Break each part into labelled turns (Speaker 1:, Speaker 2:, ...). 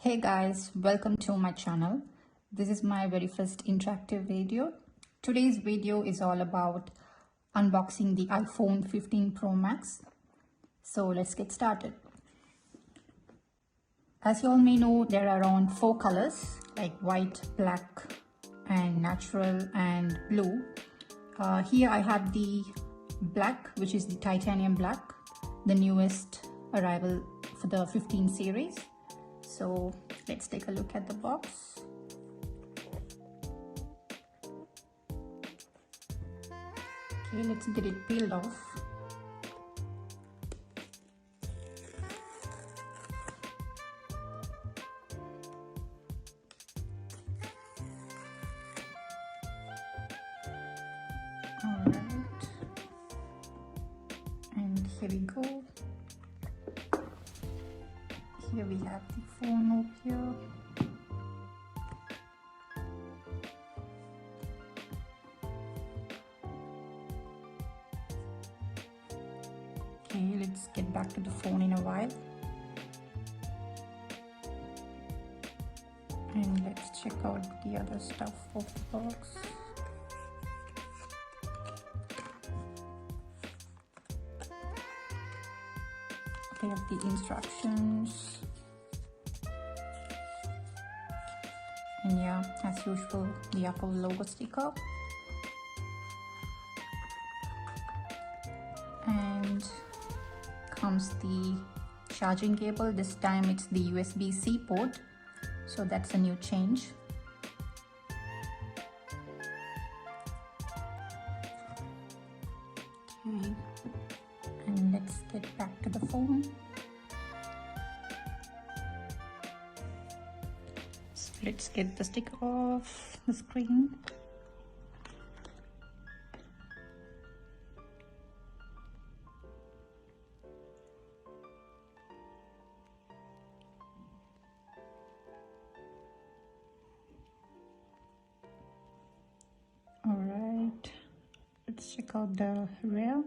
Speaker 1: Hey guys, welcome to my channel. This is my very first interactive video. Today's video is all about unboxing the iPhone 15 Pro Max. So let's get started. As you all may know, there are around 4 colors like white, black and natural and blue. Here I have the black, which is the titanium black, the newest arrival for the 15 series. So let's take a look at the box. Okay, let's get it peeled off. Alright, and here we go. Here we have the phone over here. Okay, let's get back to the phone in a while. And let's check out the other stuff of the box. We have the instructions. And yeah, as usual, the Apple logo sticker. And comes the charging cable. This time it's the USB-C port, so that's a new change. Okay, and let's get back to the phone. So let's get the sticker off the screen. Alright, let's check out the rear.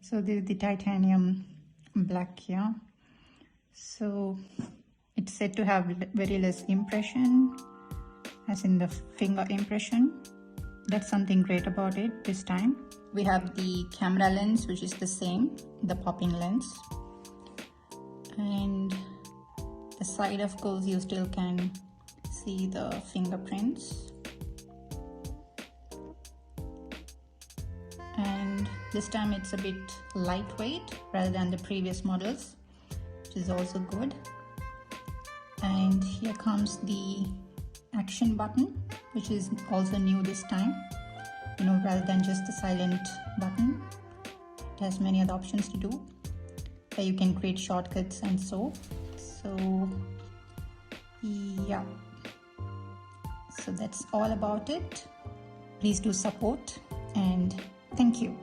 Speaker 1: So this is the titanium black here. So it's said to have very less impression, as in the finger impression. That's something great about it this time. We have the camera lens, which is the same, the popping lens. And the side, of course, you still can see the fingerprints. And this time it's a bit lightweight rather than the previous models, which is also good. And here comes the action button, which is also new this time. You know, rather than just the silent button, it has many other options to do. You can create shortcuts and so yeah. So that's all about it. Please do support and thank you.